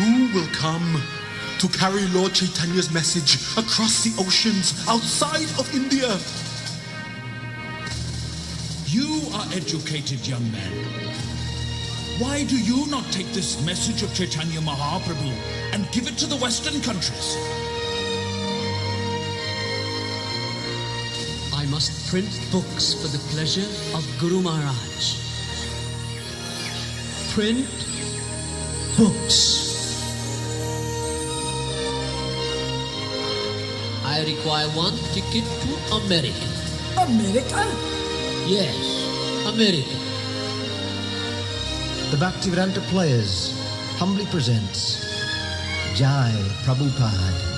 Who will come to carry Lord Chaitanya's message across the oceans outside of India? You are educated, young man. Why do you not take this message of Chaitanya Mahaprabhu and give it to the Western countries? I must print books for the pleasure of Guru Maharaj. Print books. I require one ticket to America. America? Yes, America. The Bhaktivedanta Players humbly presents Jai Prabhupada.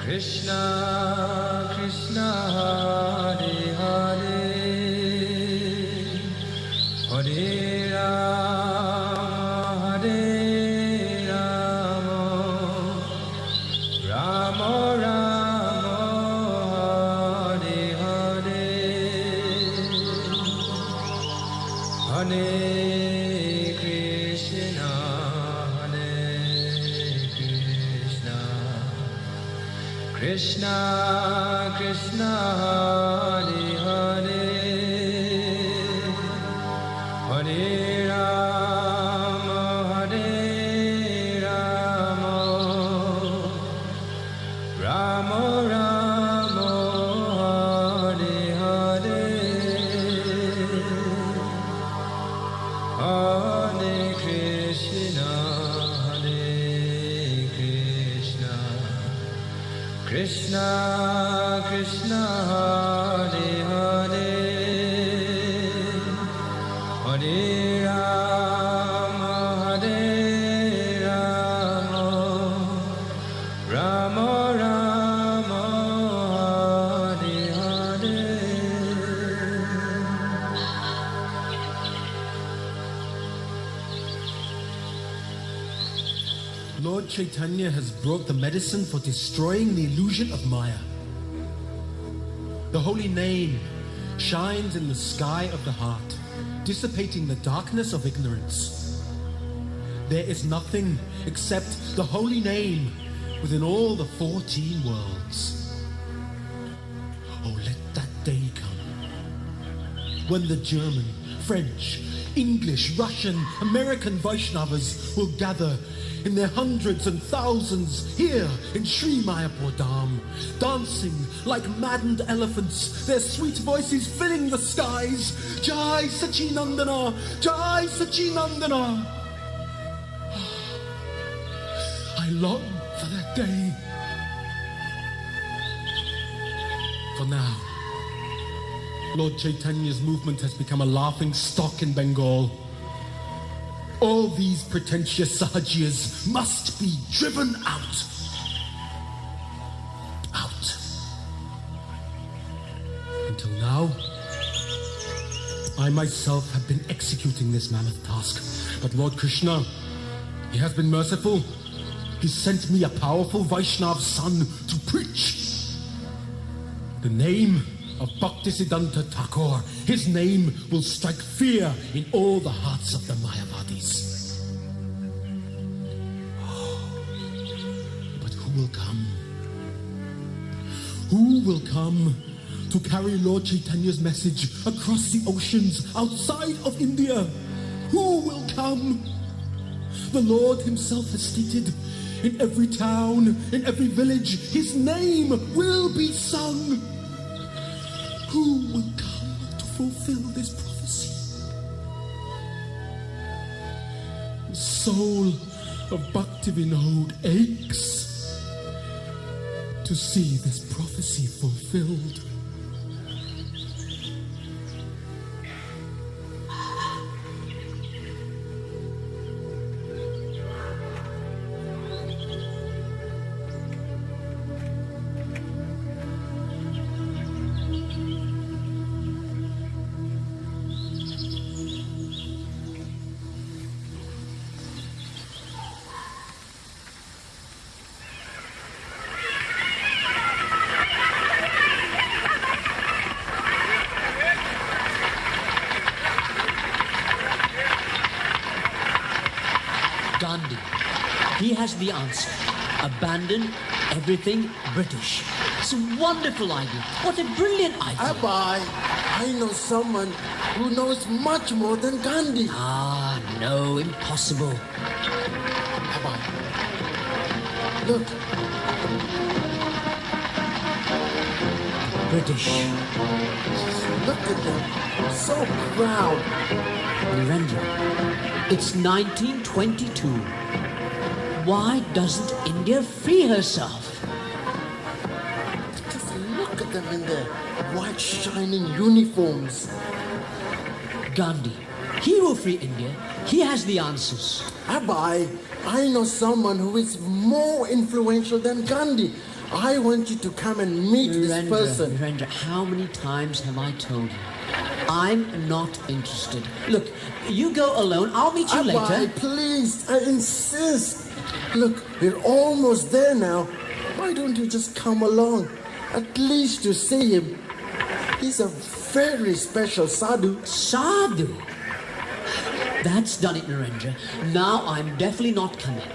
Krishna, Krishna, Hare Hare, Hare Rama, Hare Rama, Rama Rama, Hare Hare, Hare Krishna, Krishna, Krishna, Hare Hare, Hare Rama, Hare Rama, Rama Rama, Hare Hare, Hare Krishna, Krishna, Krishna, Hare Hare, Hare Rama, Hare Rama, Rama Rama, Hare Hare. Lord Chaitanya has brought the medicine for destroying the illusion of Maya. The holy name shines in the sky of the heart, dissipating the darkness of ignorance. There is nothing except the holy name within all the 14 worlds. Oh, let that day come when the German, French, English, Russian, American Vaishnavas will gather in their hundreds and thousands here in Sri Mayapur Dham, dancing like maddened elephants, their sweet voices filling the skies. Jai Sachinandana, Jai Sachinandana. I long for that day. For now, Lord Chaitanya's movement has become a laughing stock in Bengal. All these pretentious Sahajias must be driven out. Out. Until now, I myself have been executing this mammoth task. But Lord Krishna, He has been merciful. He sent me a powerful Vaishnav son to preach. The name of Bhaktisiddhanta Thakur, his name will strike fear in all the hearts of the Mayavadis. But who will come? Who will come to carry Lord Chaitanya's message across the oceans outside of India? Who will come? The Lord himself has stated, in every town, in every village, his name will be sung. Who will come to fulfill this prophecy? The soul of Bhaktivinod aches to see this prophecy fulfilled. has the answer. Abandon everything British. It's a wonderful idea. What a brilliant idea. Abhay, I know someone who knows much more than Gandhi. Ah, no, impossible. Abhay, look. British. Look at them. So proud. Narendra, it's 1922. Why doesn't India free herself? Just look at them in their white shining uniforms. Gandhi, he will free India. He has the answers. Abhay, I know someone who is more influential than Gandhi. I want you to come and meet this person. Narendra, how many times have I told you? I'm not interested. Look, you go alone. I'll meet you Abhay, later. please, I insist. Look, we're almost there now. Why don't you just come along? At least to see him. He's a very special sadhu. Sadhu? That's done it, Narendra. Now I'm definitely not coming.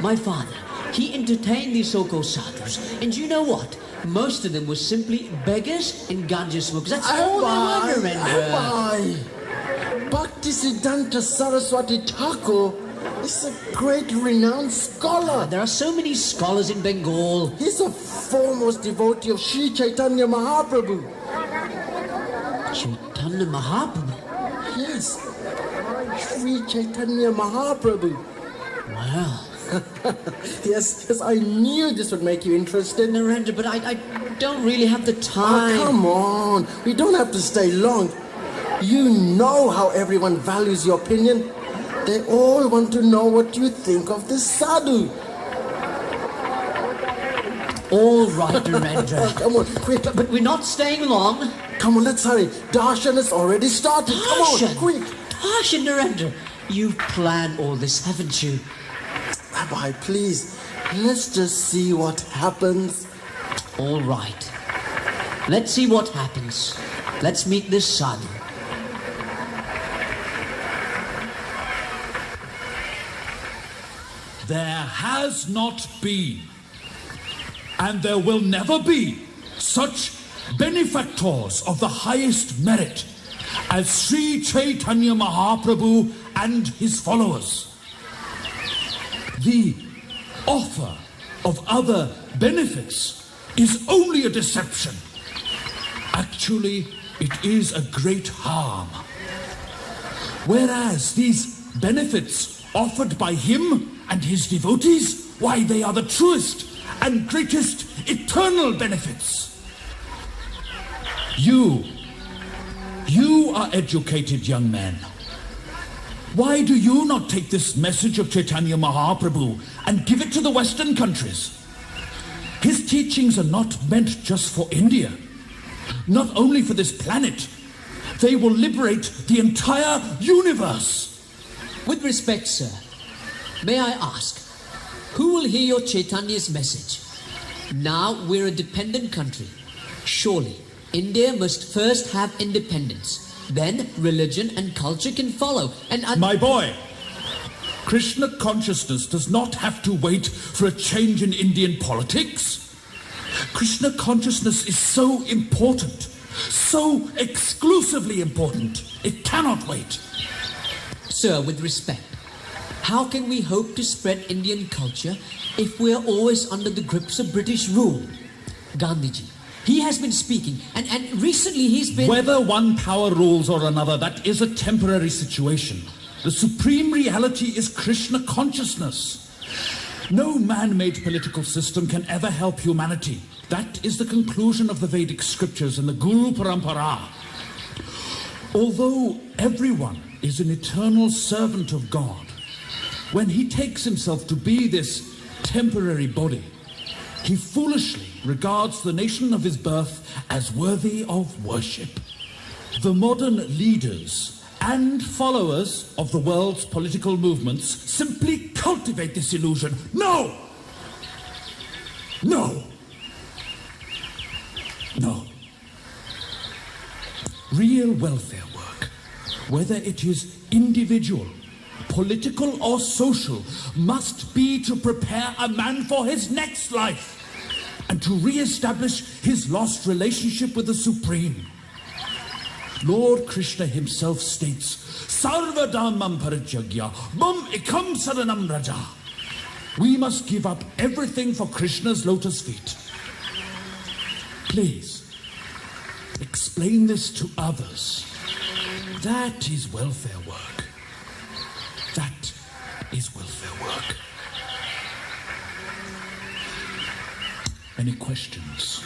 My father, he entertained these so-called sadhus. And you know what? Most of them were simply beggars and ganja smokers. That's all they were, Narendra. Abhay, Bhaktisiddhanta Saraswati Thakur is a great renowned scholar. There are so many scholars in Bengal. He's a foremost devotee of Sri Chaitanya Mahaprabhu. Chaitanya Mahaprabhu? Yes, Sri Chaitanya Mahaprabhu. Well, Yes, I knew this would make you interested. Narendra, but I don't really have the Oh, time. come on. We don't have to stay long. You know how everyone values your opinion. They all want to know what you think of this sadhu. All right, Narendra. Come on, quick. But we're not staying long. Come on, let's hurry. Darshan has already started. Come on, Darshan. quick. Darshan, Narendra. You've planned all this, haven't you? Abhay, please, let's just see what happens. All right. Let's see what happens. Let's meet this sadhu. There has not been, and there will never be, such benefactors of the highest merit as Sri Chaitanya Mahaprabhu and his followers. The offer of other benefits is only a deception. Actually, it is a great harm. Whereas these benefits offered by him and his devotees, why, they are the truest and greatest eternal benefits. You are educated young men. Why do you not take this message of Chaitanya Mahaprabhu and give it to the Western countries? His teachings are not meant just for India, not only for this planet. They will liberate the entire universe. With respect, sir, may I ask, who will hear your Chaitanya's message? Now we're a dependent country. Surely, India must first have independence. Then religion and culture can follow. And My boy, Krishna consciousness does not have to wait for a change in Indian politics. Krishna consciousness is so important, so exclusively important, it cannot wait. Sir, with respect, how can we hope to spread Indian culture if we're always under the grips of British rule? Gandhiji, he has been speaking, and recently he's been... Whether one power rules or another, that is a temporary situation. The supreme reality is Krishna consciousness. No man-made political system can ever help humanity. That is the conclusion of the Vedic scriptures and the Guru Parampara. Although everyone is an eternal servant of God, when he takes himself to be this temporary body, he foolishly regards the nation of his birth as worthy of worship. The modern leaders and followers of the world's political movements simply cultivate this illusion. No! No! No. Real welfare work, whether it is individual, political or social, must be to prepare a man for his next life and to re-establish his lost relationship with the Supreme. Lord Krishna himself states, Sarva Dhammam Parityagya, Bum Ekam Saranam Raja. We must give up everything for Krishna's lotus feet. Please, explain this to others. That is welfare work. That is welfare work. Any questions?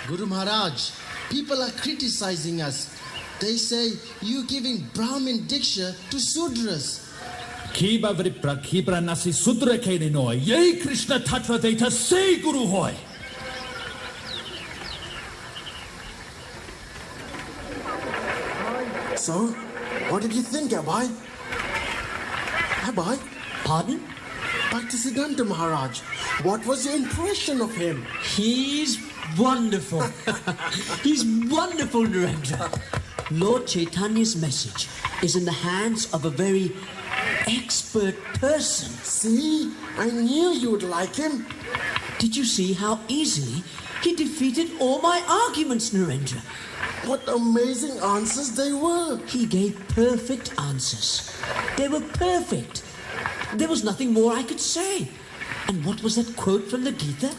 Guru Maharaj, people are criticizing us. They say you giving Brahmin Diksha to Sudras. Kiba Vripra Kibra Nasi Sudra Kainoi, Yay Krishna Tattva Veta Say Guru Hoy. So, what did you think, Abai? Abai? Pardon? Bhaktisiddhanta Maharaj, what was your impression of him? He's wonderful. He's wonderful, Narendra. Lord Chaitanya's message is in the hands of a very expert person. See, I knew you would like him. Did you see how easily he defeated all my arguments, Narendra? What amazing answers they were. He gave perfect answers. They were perfect. There was nothing more I could say. And what was that quote from the Gita?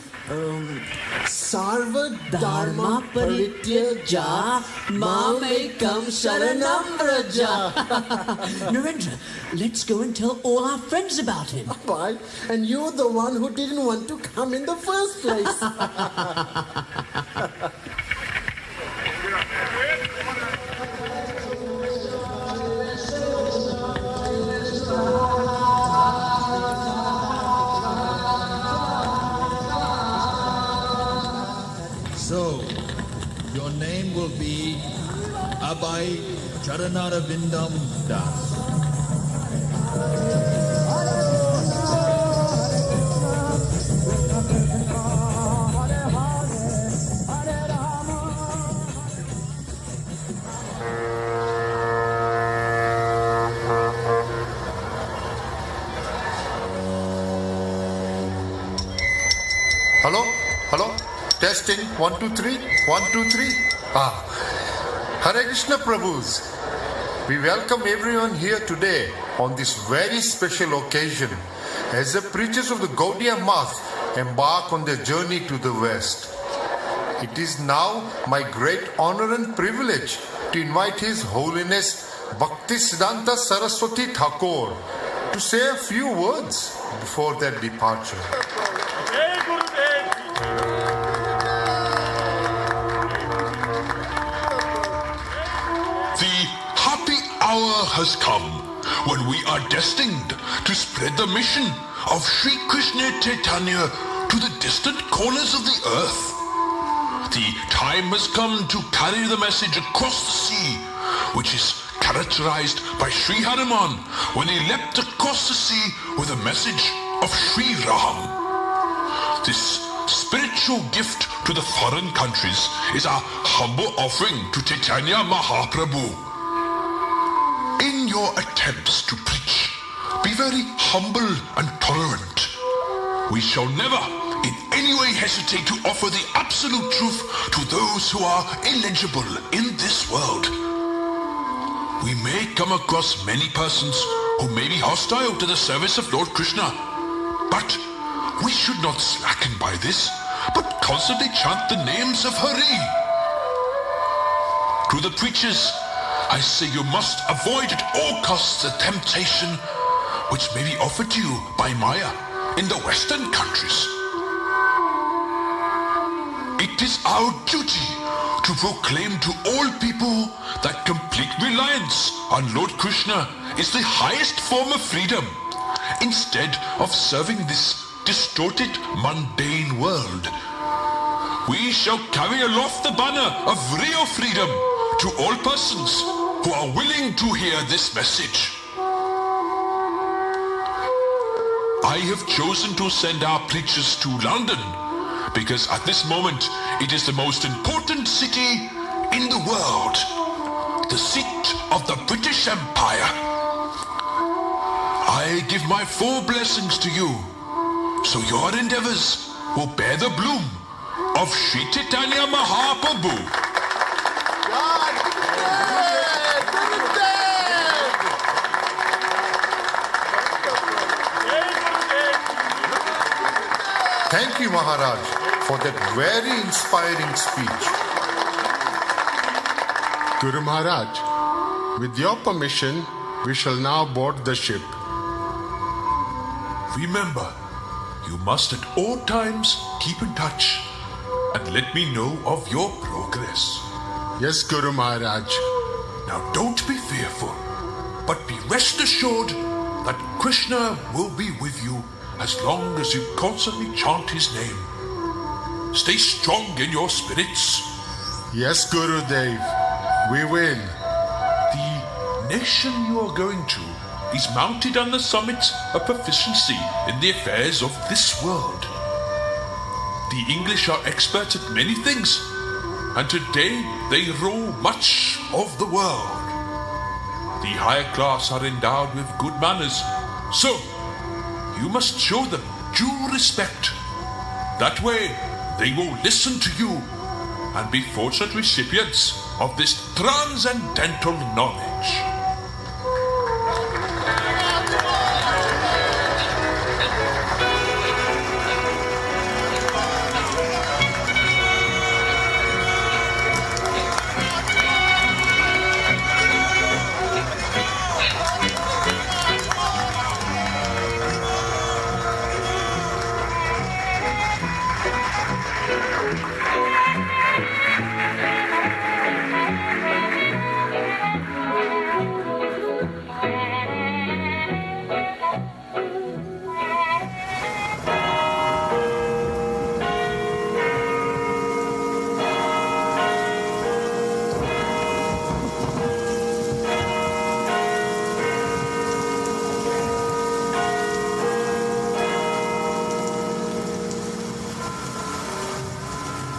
Sarva Dharma Parityaja Mamekam Sharanam Raja. Narendra, let's go and tell all our friends about him. Abai, and you're the one who didn't want to come in the first place. So, your name will be Abai Charanarvindam Das. Hello? Hello? Testing, 1, 2, 3, 1, 2, 3. Hare Krishna Prabhus. We welcome everyone here today on this very special occasion as the preachers of the Gaudiya Math embark on their journey to the West. It is now my great honor and privilege to invite His Holiness Bhaktisiddhanta Saraswati Thakur to say a few words before their departure. Has come when we are destined to spread the mission of Sri Krishna Chaitanya to the distant corners of the earth. The time has come to carry the message across the sea, which is characterized by Sri Hanuman when he leapt across the sea with a message of Sri Ram. This spiritual gift to the foreign countries is our humble offering to Chaitanya Mahaprabhu. In your attempts to preach, be very humble and tolerant. We shall never in any way hesitate to offer the absolute truth to those who are illegible in this world. We may come across many persons who may be hostile to the service of Lord Krishna, but we should not slacken by this, but constantly chant the names of Hari. To the preachers, I say you must avoid at all costs the temptation which may be offered to you by Maya in the Western countries. It is our duty to proclaim to all people that complete reliance on Lord Krishna is the highest form of freedom, instead of serving this distorted, mundane world. We shall carry aloft the banner of real freedom to all persons who are willing to hear this message. I have chosen to send our preachers to London because at this moment it is the most important city in the world, the seat of the British Empire. I give my full blessings to you, so your endeavors will bear the bloom of Sri Chaitanya Mahaprabhu. Thank you, Maharaj, for that very inspiring speech. Guru Maharaj, with your permission, we shall now board the ship. Remember, you must at all times keep in touch and let me know of your progress. Yes, Guru Maharaj. Now don't be fearful, but be rest assured that Krishna will be with you as long as you constantly chant his name. Stay strong in your spirits. Yes, Guru Dev, we will. The nation you are going to is mounted on the summit of proficiency in the affairs of this world. The English are experts at many things, and today they rule much of the world. The higher class are endowed with good manners, so you must show them due respect. That way, they will listen to you and be fortunate recipients of this transcendental knowledge.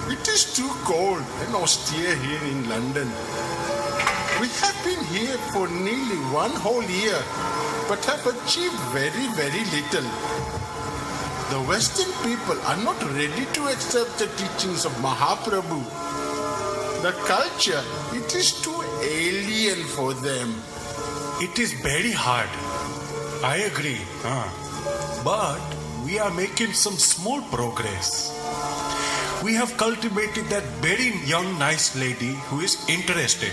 It is too cold and austere here in London. We have been here for nearly one whole year, but have achieved very, very little. The Western people are not ready to accept the teachings of Mahaprabhu. The culture, it is too alien for them. It is very hard. I agree. But we are making some small progress. We have cultivated that very young, nice lady who is interested.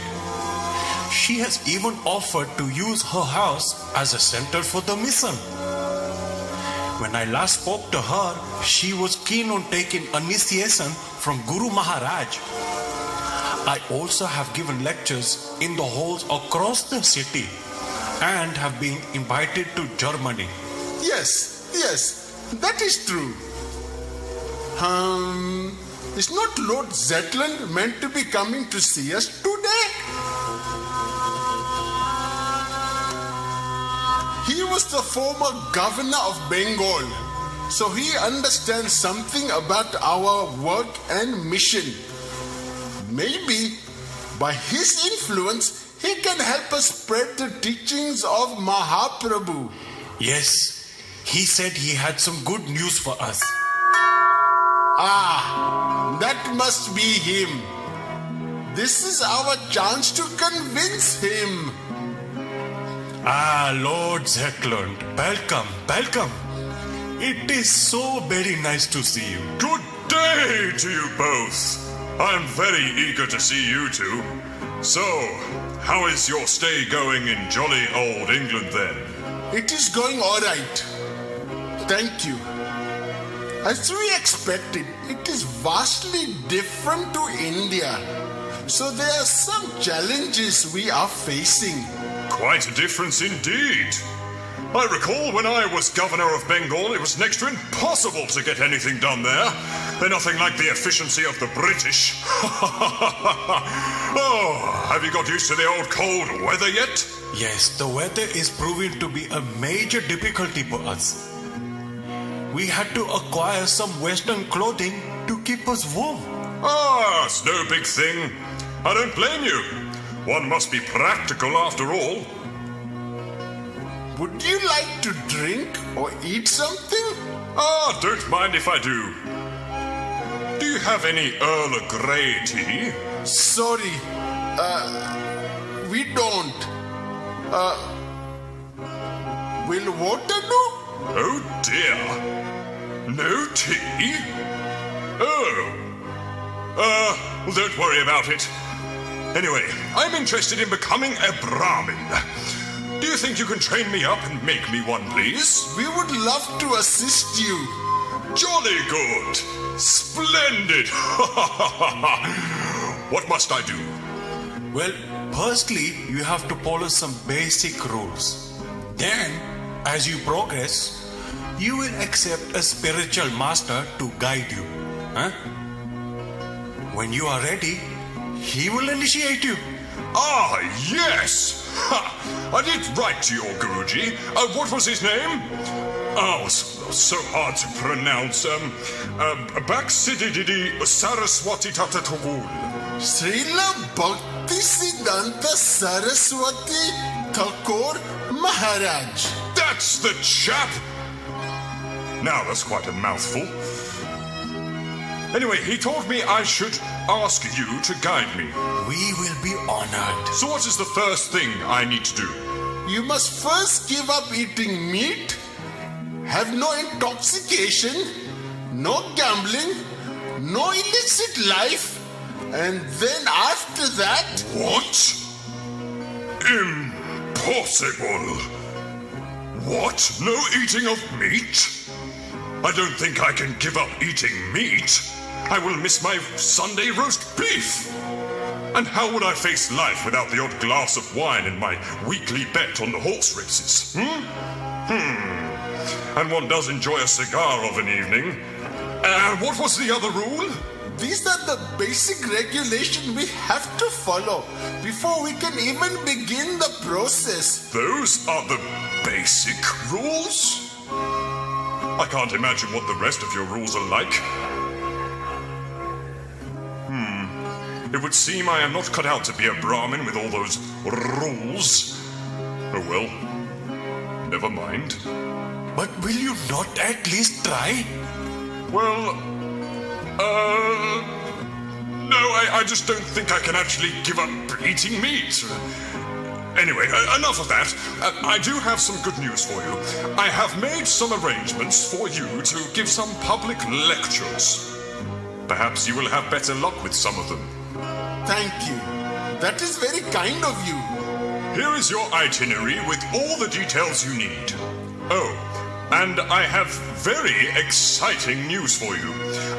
She has even offered to use her house as a center for the mission. When I last spoke to her, she was keen on taking initiation from Guru Maharaj. I also have given lectures in the halls across the city and have been invited to Germany. Yes, that is true. Is not Lord Zetland meant to be coming to see us today? He was the former governor of Bengal, so he understands something about our work and mission. Maybe by his influence, he can help us spread the teachings of Mahaprabhu. Yes, he said he had some good news for us. That must be him. This is our chance to convince him. Lord Zetland, welcome. It is so very nice to see you. Good day to you both. I am very eager to see you two. So, how is your stay going in jolly old England then? It is going all right. Thank you. As we expected, it is vastly different to India. So there are some challenges we are facing. Quite a difference indeed. I recall when I was governor of Bengal, it was next to impossible to get anything done there. They're nothing like the efficiency of the British. Oh, have you got used to the old cold weather yet? Yes, the weather is proving to be a major difficulty for us. We had to acquire some Western clothing to keep us warm. It's no big thing. I don't blame you. One must be practical after all. would you like to drink or eat something? Ah, don't mind if I do. Do you have any Earl Grey tea? Sorry, we don't. Will water do? Oh dear. No tea? Oh. Well, don't worry about it. Anyway, I'm interested in becoming a Brahmin. Do you think you can train me up and make me one, please? We would love to assist you. Jolly good. Splendid. What must I do? Well, firstly, you have to follow some basic rules. Then, as you progress, you will accept a spiritual master to guide you. When you are ready, he will initiate you. Ah, yes! Ha! I did write to your Guruji. What was his name? Oh, so hard to pronounce. Bhaktivedanta Saraswati Tatatagul. Srila Bhaktivedanta Saraswati Thakur Maharaj. That's the chap! Now, that's quite a mouthful. Anyway, he told me I should ask you to guide me. We will be honored. So what is the first thing I need to do? You must first give up eating meat, have no intoxication, no gambling, no illicit life, and then after that... What? Impossible. What? No eating of meat? I don't think I can give up eating meat. I will miss my Sunday roast beef. And how would I face life without the odd glass of wine and my weekly bet on the horse races? And one does enjoy a cigar of an evening. And what was the other rule? These are the basic regulations we have to follow before we can even begin the process. Those are the basic rules? I can't imagine what the rest of your rules are like. It would seem I am not cut out to be a Brahmin with all those rules. Oh well, never mind. But will you not at least try? Well, no, I just don't think I can actually give up eating meat. Anyway, enough of that. I do have some good news for you. I have made some arrangements for you to give some public lectures. Perhaps you will have better luck with some of them. Thank you. That is very kind of you. Here is your itinerary with all the details you need. Oh, and I have very exciting news for you.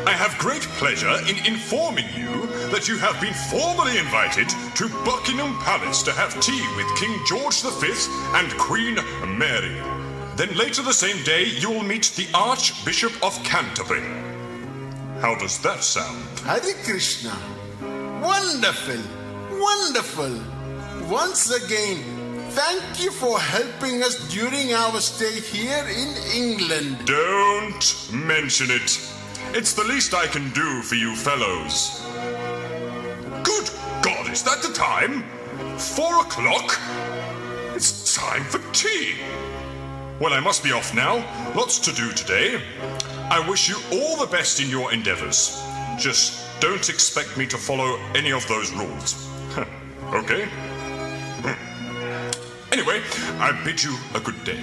I have great pleasure in informing you that you have been formally invited to Buckingham Palace to have tea with King George V and Queen Mary. Then later the same day, you will meet the Archbishop of Canterbury. How does that sound? Hare Krishna. Wonderful. Wonderful. Once again, thank you for helping us during our stay here in England. Don't mention it. It's the least I can do for you fellows. Good God, is that the time? 4 o'clock? It's time for tea. Well, I must be off now. Lots to do today. I wish you all the best in your endeavors. Just don't expect me to follow any of those rules. Okay? Anyway, I bid you a good day.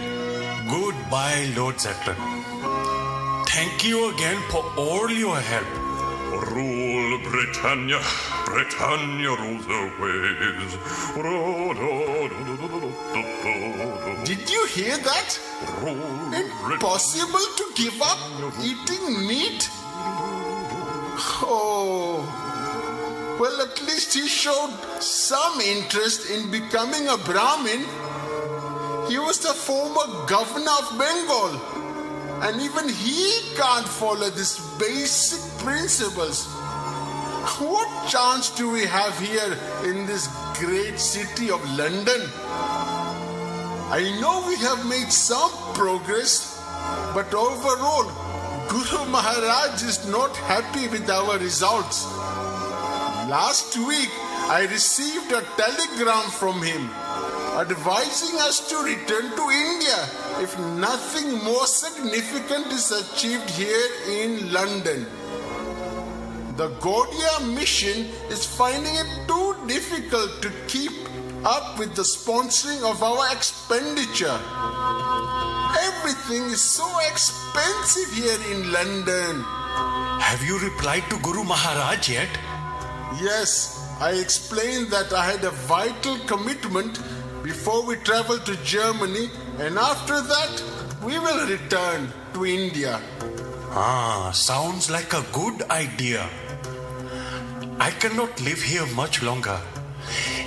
Goodbye, Lord Zetler. Thank you again for all your help. Rule Britannia, Britannia rules always. Did you hear that? Impossible to give up eating meat? Oh, well, at least he showed some interest in becoming a Brahmin. He was the former governor of Bengal, and even he can't follow these basic principles. What chance do we have here in this great city of London? I know we have made some progress, but overall, Guru Maharaj is not happy with our results. Last week, I received a telegram from him. advising us to return to India if nothing more significant is achieved here in London. The Gaudiya mission is finding it too difficult to keep up with the sponsoring of our expenditure. Everything is so expensive here in London. Have you replied to Guru Maharaj yet? Yes, I explained that I had a vital commitment before we travel to Germany, and after that, we will return to India. Sounds like a good idea. I cannot live here much longer.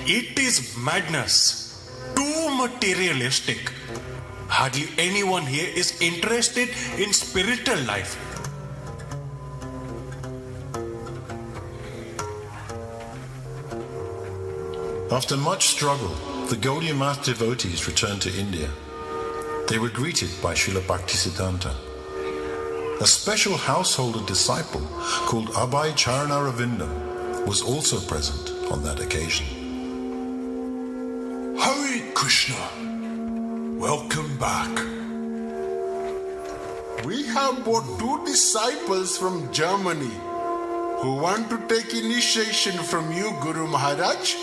It is madness. Too materialistic. Hardly anyone here is interested in spiritual life. After much struggle, the Gaudiya Math devotees returned to India. They were greeted by Srila Bhaktisiddhanta. A special householder disciple called Abhay Charanaravindam was also present on that occasion. Hare Krishna. Welcome back. We have brought 2 disciples from Germany who want to take initiation from you, Guru Maharaj.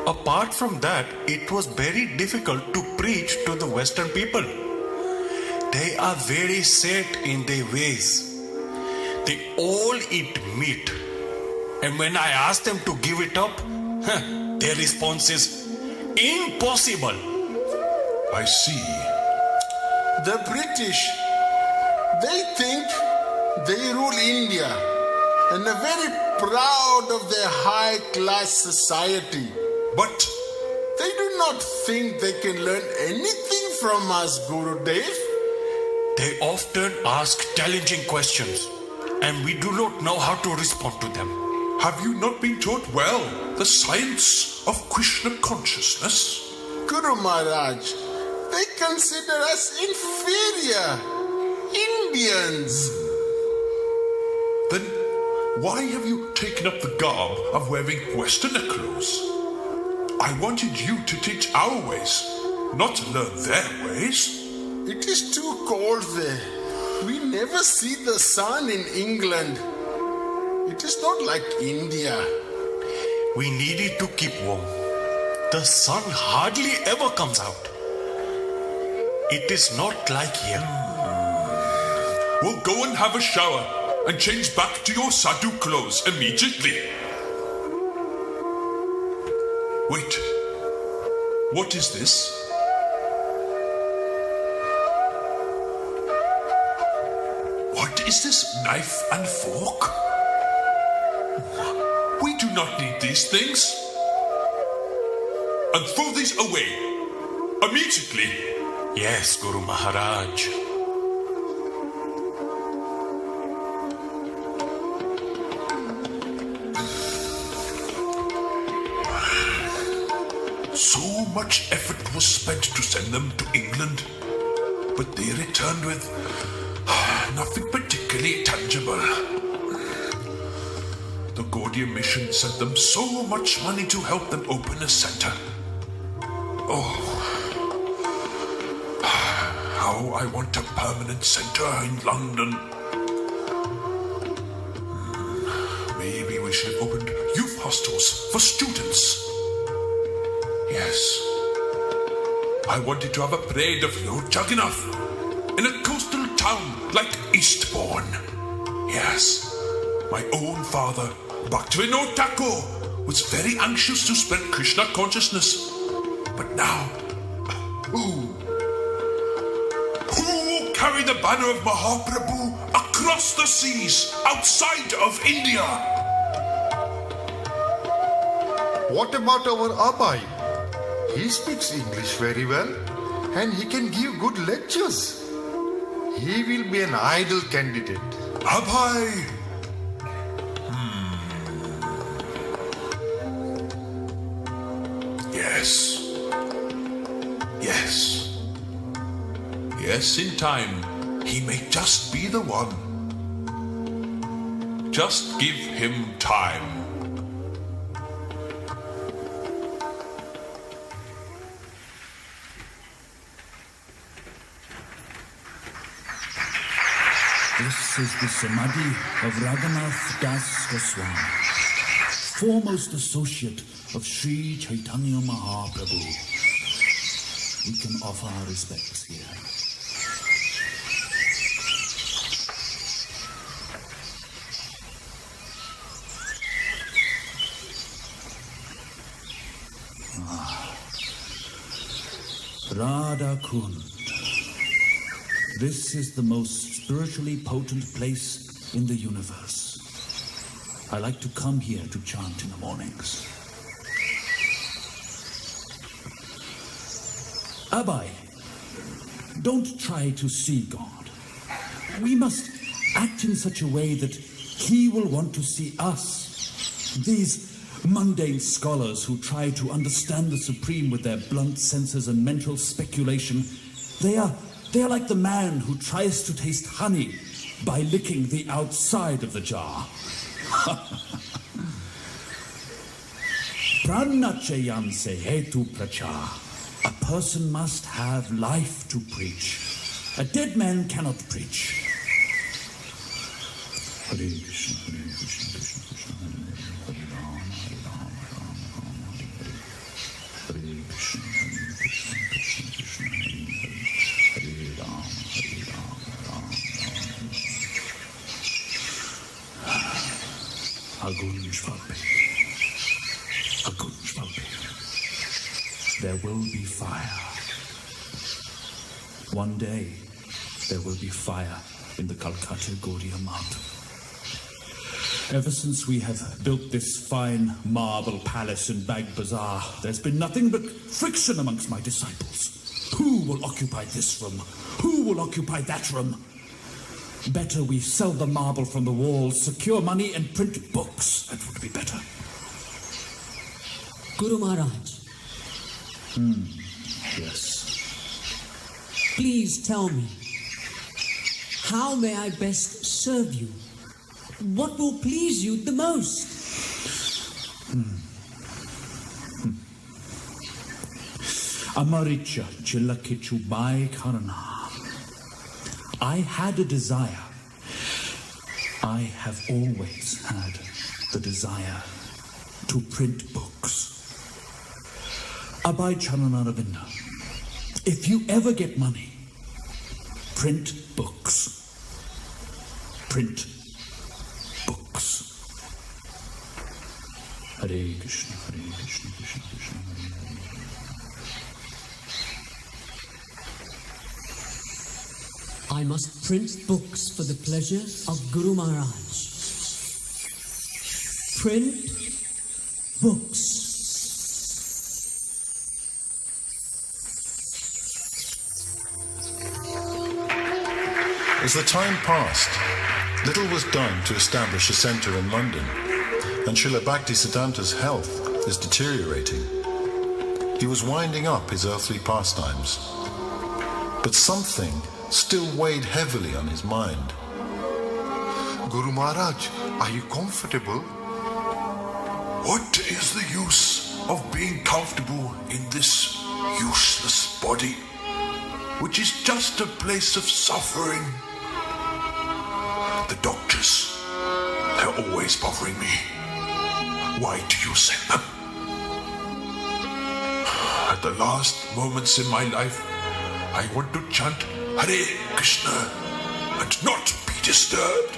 Apart from that, it was very difficult to preach to the Western people. They are very set in their ways. They all eat meat. And when I ask them to give it up, their response is impossible. I see. The British, they think they rule India and are very proud of their high-class society. But they do not think they can learn anything from us, Gurudev. They often ask challenging questions, and we do not know how to respond to them. Have you not been taught well the science of Krishna consciousness? Guru Maharaj, they consider us inferior, Indians. Then why have you taken up the garb of wearing Westerner clothes? I wanted you to teach our ways, not learn their ways. It is too cold there. We never see the sun in England. It is not like India. We needed to keep warm. The sun hardly ever comes out. It is not like here. Well, go and have a shower and change back to your sadhu clothes immediately. Wait, what is this? What is this knife and fork? We do not need these things. And throw these away immediately. Yes, Guru Maharaj. So much effort was spent to send them to England, but they returned with nothing particularly tangible. The Gaudiya mission sent them so much money to help them open a center. Oh, how I want a permanent center in London. Maybe we should have opened youth hostels for students. Yes. I wanted to have a parade of Lord Jagannath in a coastal town like Eastbourne. Yes. My own father, Bhaktivedanta, was very anxious to spread Krishna consciousness. But now, who will carry the banner of Mahaprabhu across the seas outside of India? What about our Abhay? He speaks English very well and he can give good lectures. He will be an ideal candidate. Abhay! Yes. Yes. Yes, in time, he may just be the one. Just give him time. This is the Samadhi of Raghunath Das Goswami, foremost associate of Sri Chaitanya Mahaprabhu. We can offer our respects here. Radha-Kund. This is the most spiritually potent place in the universe. I like to come here to chant in the mornings. Abai, don't try to see God. We must act in such a way that He will want to see us. These mundane scholars who try to understand the Supreme with their blunt senses and mental speculation, they are like the man who tries to taste honey by licking the outside of the jar. Pranachayamse hetu pracha. A person must have life to preach. A dead man cannot preach. Hare Krishna, Hare Krishna, Krishna Krishna, Hare Rama, Hare Rama, Rama Rama, Hare Hare. Hare Krishna, Hare Krishna, Krishna Krishna, Hare Hare. Hare Rama, Hare Rama, Rama Rama. Agun Shvape. Agun Shvape. There will be fire. One day, there will be fire in the Calcutta Gaudiya Mountain. Ever since we have built this fine marble palace in Bag Bazaar, there's been nothing but friction amongst my disciples. Who will occupy this room? Who will occupy that room? Better we sell the marble from the walls, secure money, and print books. That would be better. Guru Maharaj. Yes. Please tell me, how may I best serve you? What will please you the most? Amaricha Chilakichu Bai Karana. I had a desire. I have always had the desire to print books. Abai Charanaravinda, if you ever get money, print books. Print books. Hare Krishna, Hare Krishna, Krishna Krishna, Hare Hare. I must print books for the pleasure of Guru Maharaj. Print books. As the time passed, little was done to establish a centre in London, and Srila Bhaktisiddhanta's health is deteriorating. He was winding up his earthly pastimes, but something still weighed heavily on his mind. Guru Maharaj, are you comfortable? What is the use of being comfortable in this useless body, which is just a place of suffering? The doctors, they're always bothering me. Why do you send them? At the last moments in my life, I want to chant Hare Krishna and not be disturbed.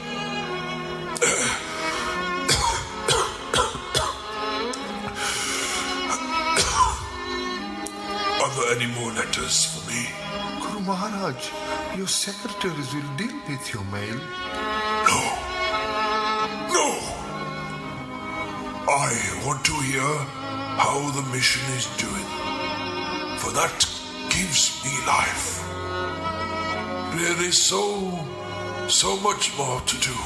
Are there any more letters for me? Guru Maharaj, your secretaries will deal with your mail. No! I want to hear how the mission is doing, for that gives me life. There is so much more to do.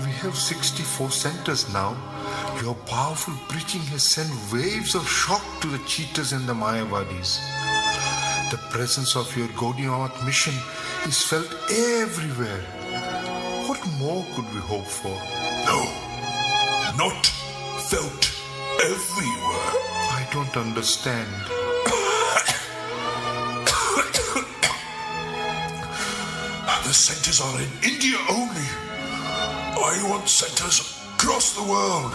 We have 64 centers now. Your powerful preaching has sent waves of shock to the cheaters and the Mayavadis. The presence of your Gaudiya Math mission is felt everywhere. What more could we hope for? No, not felt everywhere. I don't understand. the centers are in India only. I want centers across the world.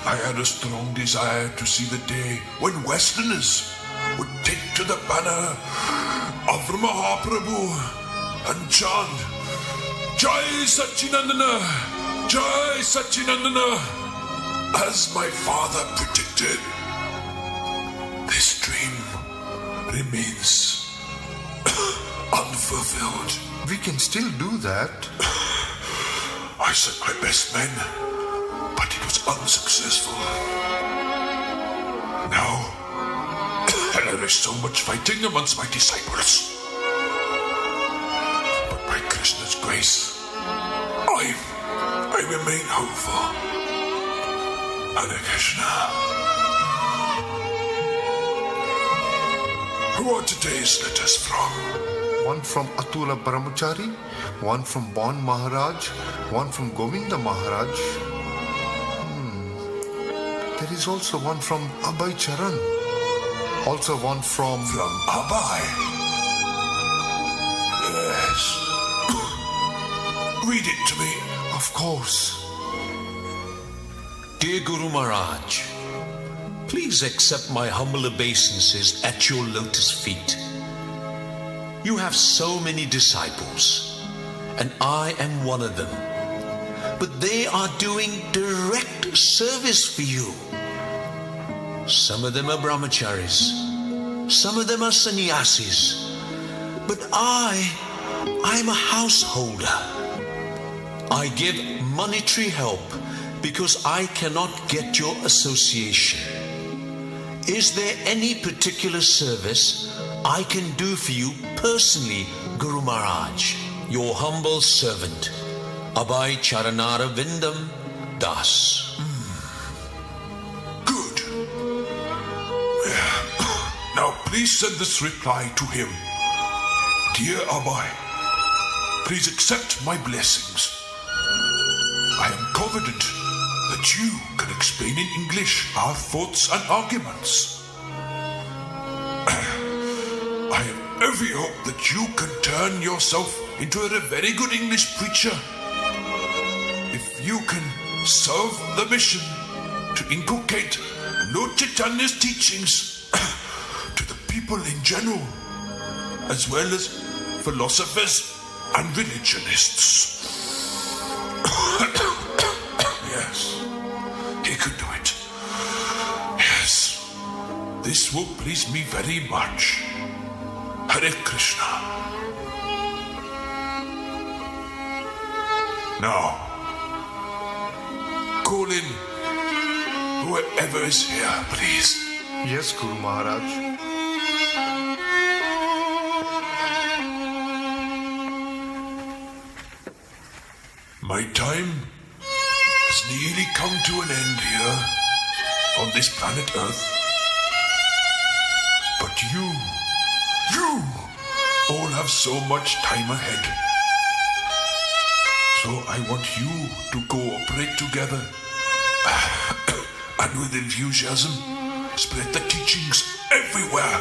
I had a strong desire to see the day when Westerners would take to the banner of Mahaprabhu and chant, Jai Satchinandana, Jai Satchinandana, as my father predicted. This dream remains unfulfilled. We can still do that. I sent my best men, but it was unsuccessful. Now, there is so much fighting amongst my disciples. But by Krishna's grace, I remain hopeful. Hare Krishna. Who are today's letters from? One from Atula Brahmachari, one from Bon Maharaj, one from Govinda Maharaj. There is also one from Abhay Charan. Also one from Abhay. Yes. Read it to me. Of course. Dear Guru Maharaj, please accept my humble obeisances at your lotus feet. You have so many disciples, and I am one of them. But they are doing direct service for you. Some of them are brahmacharis, some of them are sannyasis, but I'm a householder. I give monetary help because I cannot get your association. Is there any particular service I can do for you personally, Guru Maharaj? Your humble servant, Abhay Charanara Vindam Das. Good. Now please send this reply to him. Dear Abhay, please accept my blessings. I am confident that you can explain in English our thoughts and arguments. I have every hope that you can turn yourself into a very good English preacher. If you can serve the mission to inculcate Lord Chaitanya's teachings to the people in general, as well as philosophers and religionists. Yes, he could do it. Yes, this will please me very much. Hare Krishna. Now, call in whoever is here, please. Yes, Guru Maharaj. My time has nearly come to an end here on this planet Earth. But you all have so much time ahead. So I want you to cooperate together and with enthusiasm spread the teachings everywhere.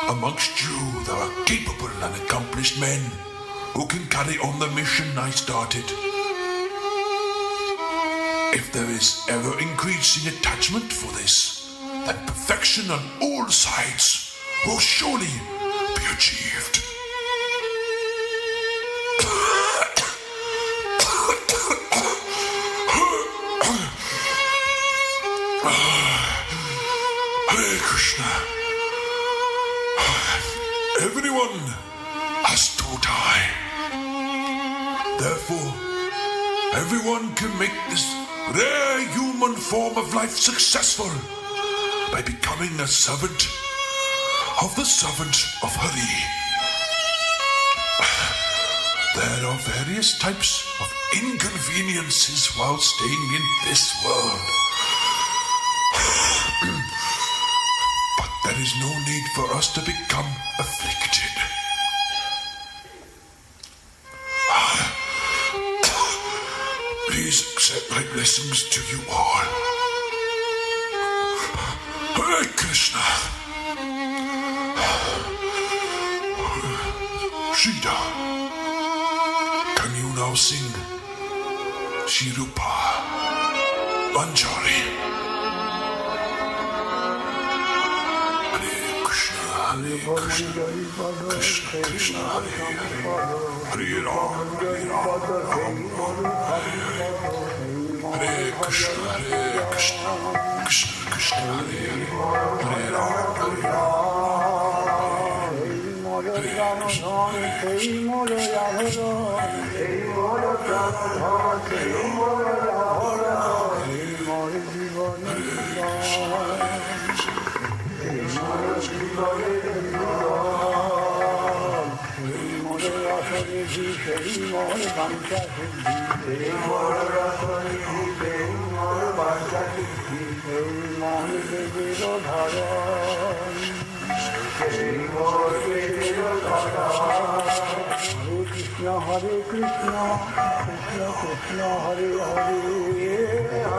Amongst you there are capable and accomplished men who can carry on the mission I started. If there is ever increasing attachment for this, then perfection on all sides will surely be achieved. Hare Krishna. Everyone has to die. Therefore, everyone can make this rare human form of life successful by becoming a servant of the servant of Hari. There are various types of inconveniences while staying in this world. But there is no need for us to become afflicted. Please accept my blessings to you all. Hare Krishna. Sridhar, can you now sing Shirupa Banjari? Hare Krishna, Krishna Krishna, Hare Ram, Hare Krishna, Krishna Krishna, Hare Ram, Hare Ram. Hare Krishna, Krishna Krishna, Hare Hare, Hare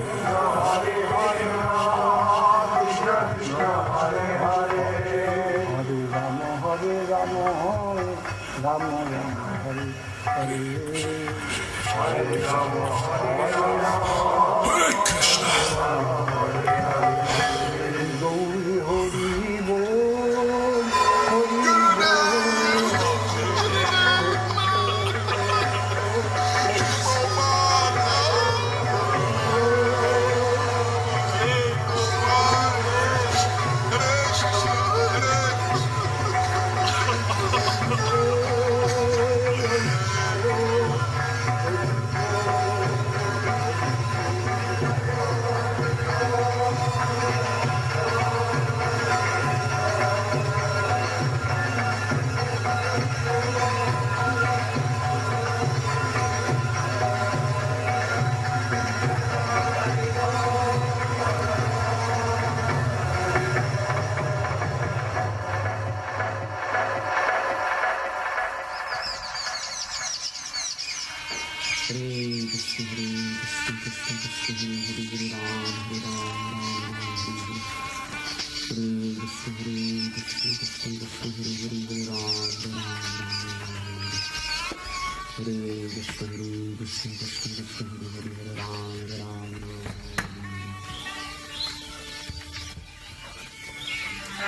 Krishna, Hare Hare, Krishna Krishna, Hare Hare, Hare Rama, Hare Rama, Rama Rama, Hare Hare, Hare Rama, Hare Rama, Hare Krishna, Gauri Hari Bol.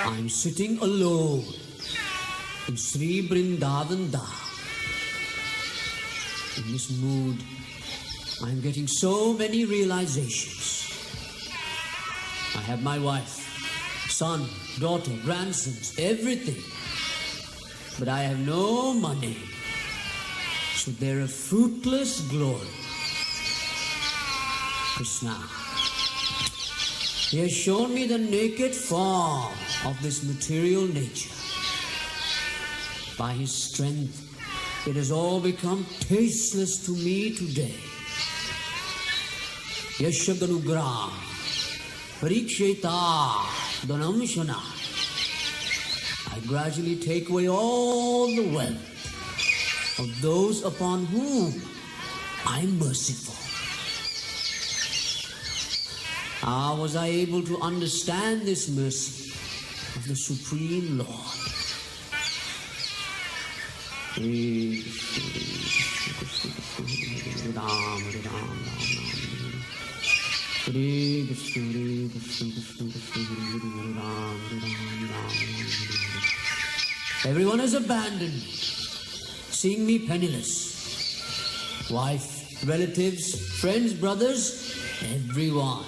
I'm sitting alone in Sri Vrindavan Dham. In this mood, I'm getting so many realizations. I have my wife, son, daughter, grandsons, everything. But I have no money. So they're a fruitless glory. Krishna, He has shown me the naked form of this material nature. By His strength, it has all become tasteless to me today. Yashaganugram, Pariksheta, Dhanamshana. I gradually take away all the wealth of those upon whom I'm merciful. How was I able to understand this mercy of the Supreme Lord? Everyone has abandoned me, seeing me penniless. Wife, relatives, friends, brothers, everyone.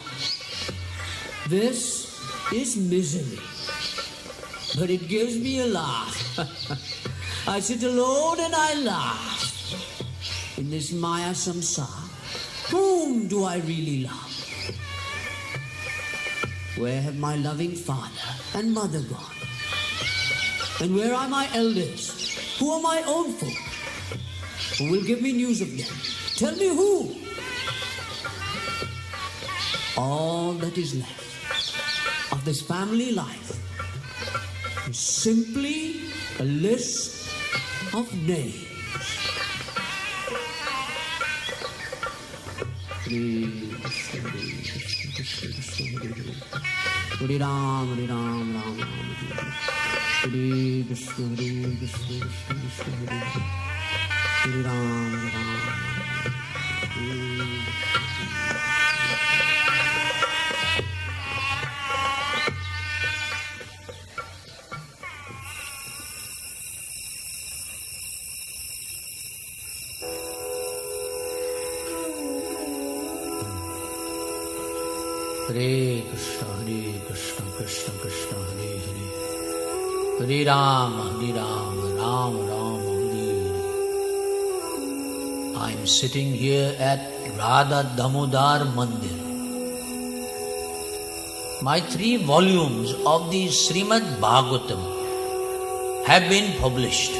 This is misery, but it gives me a laugh. I sit alone and I laugh. In this Maya Samsara, whom do I really love? Where have my loving father and mother gone? And where are my elders? Who are my own folk? Who will give me news of them? Tell me who? All that is left of this family life is simply a list of names. Hare Ram, Hare Ram, Ram Ram, Hare Krishna, Hare Krishna, Krishna Krishna, Hare Hare, Hare Ram, Hare Ram, Hare Krishna, Krishna Krishna, Hare Hare, Hare Ram, Ram Ram, Hare Hare. I'm sitting here at Radha-Damodar Mandir. My 3 volumes of the Srimad Bhagavatam have been published.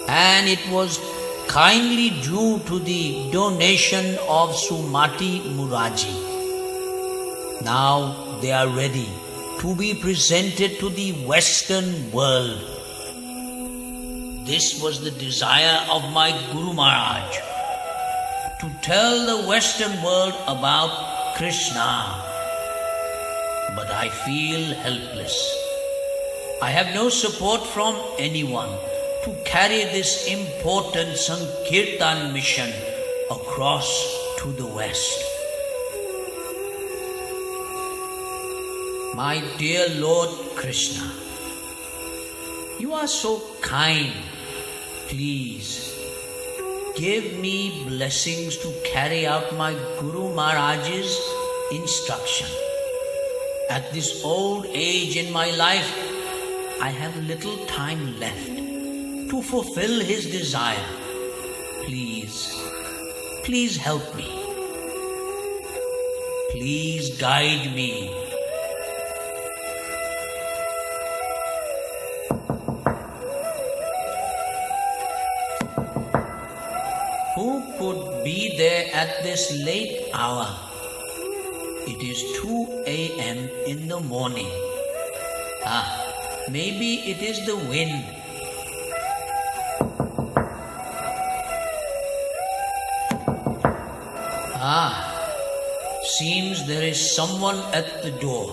And it was kindly due to the donation of Sumati Muraji. Now they are ready to be presented to the Western world. This was the desire of my Guru Maharaj, to tell the Western world about Krishna. But I feel helpless. I have no support from anyone to carry this important Sankirtan mission across to the West. My dear Lord Krishna, you are so kind. Please give me blessings to carry out my Guru Maharaj's instruction. At this old age in my life, I have little time left to fulfill his desire. Please help me. Please guide me. Who could be there at this late hour? It is 2 a.m. in the morning. Maybe it is the wind. Seems there is someone at the door.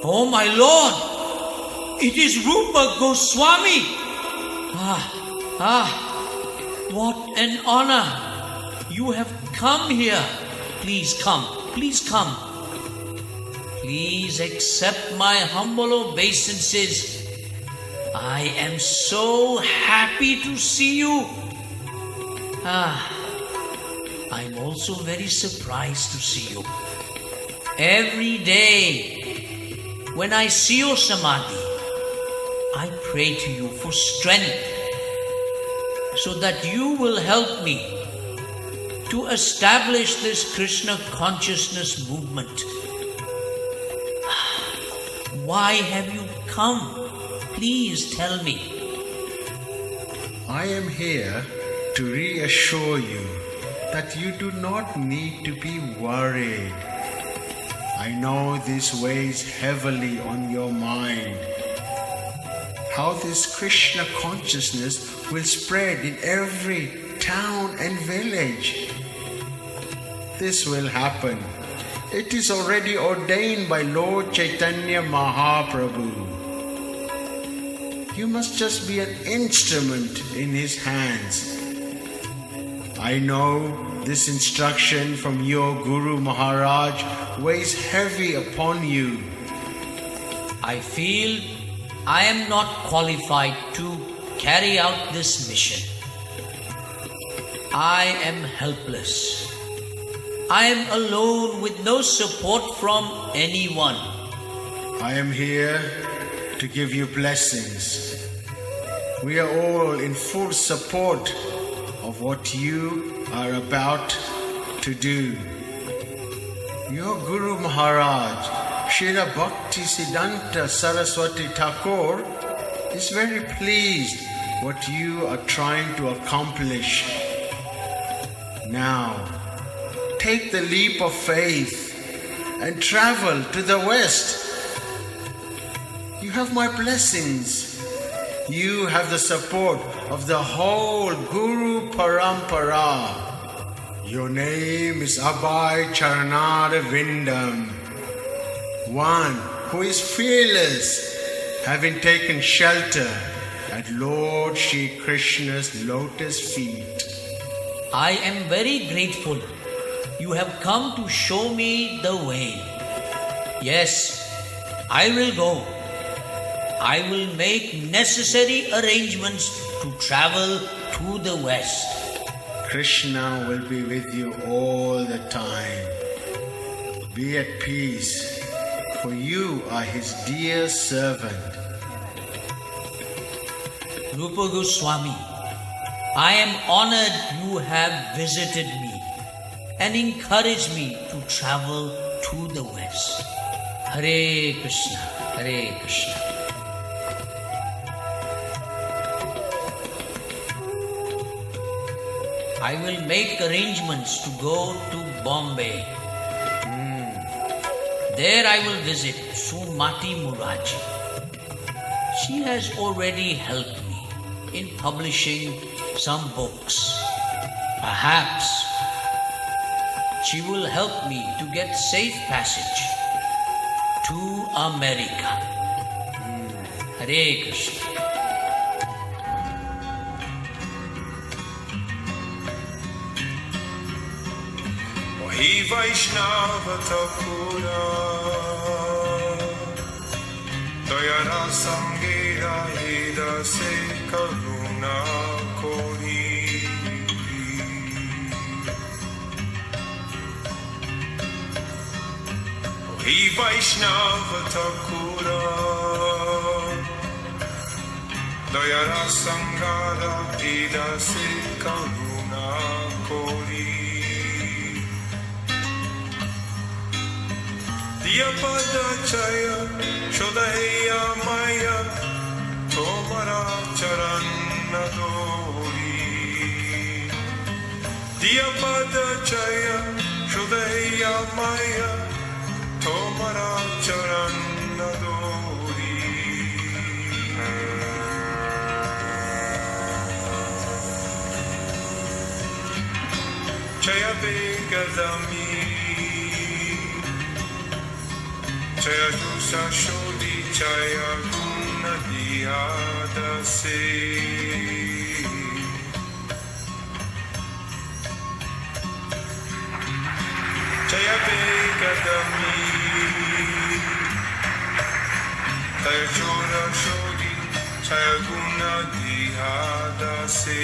Oh my Lord! It is Rupa Goswami! What an honor! You have come here. Please come. Please come. Please accept my humble obeisances. I am so happy to see you. I'm also very surprised to see you. Every day, when I see your samadhi, I pray to you for strength, so that you will help me to establish this Krishna Consciousness Movement. Why have you come? Please tell me. I am here to reassure you that you do not need to be worried. I know this weighs heavily on your mind. How this Krishna consciousness will spread in every town and village. This will happen. It is already ordained by Lord Chaitanya Mahaprabhu. You must just be an instrument in his hands. I know this instruction from your Guru Maharaj weighs heavy upon you. I feel I am not qualified to carry out this mission. I am helpless. I am alone with no support from anyone. I am here to give you blessings. We are all in full support of what you are about to do. Your Guru Maharaj, Srila Bhaktisiddhanta Saraswati Thakur, is very pleased what you are trying to accomplish. Now, take the leap of faith and travel to the West. You have my blessings. You have the support of the whole Guru Parampara. Your name is Abhay Charanara-Vindam, one who is fearless, having taken shelter at Lord Shri Krishna's lotus feet. I am very grateful. You have come to show me the way. Yes, I will go. I will make necessary arrangements to travel to the west. Krishna will be with you all the time. Be at peace, for you are his dear servant. Rupa Goswami, I am honored you have visited me and encouraged me to travel to the west. Hare Krishna, Hare Krishna. I will make arrangements to go to Bombay. There I will visit Sumati Muraji. She has already helped me in publishing some books. Perhaps she will help me to get safe passage to America. Hare Krishna. He Vaishnava Thakura Dayara Sangira Hida Se Karuna Kori He Vaishnava Thakura Dayara Sangara Hida Se Karuna Kori Diya pada chaya shodaya maya tomara charanna dori Diya pada chaya shodaya maya tomara charanna dori Chaya begadami Chaya Dusa Shodi Chaya Guna Diyada Se Chaya Begadami Chaya Chora Shodi Chaya Guna Diyada Se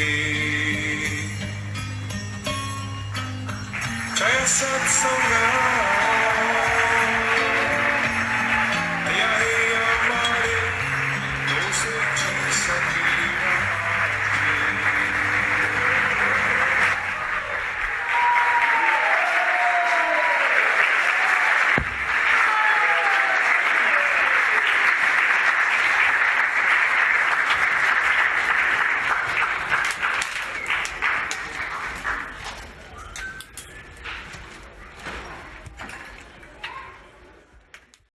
Chaya Satsanga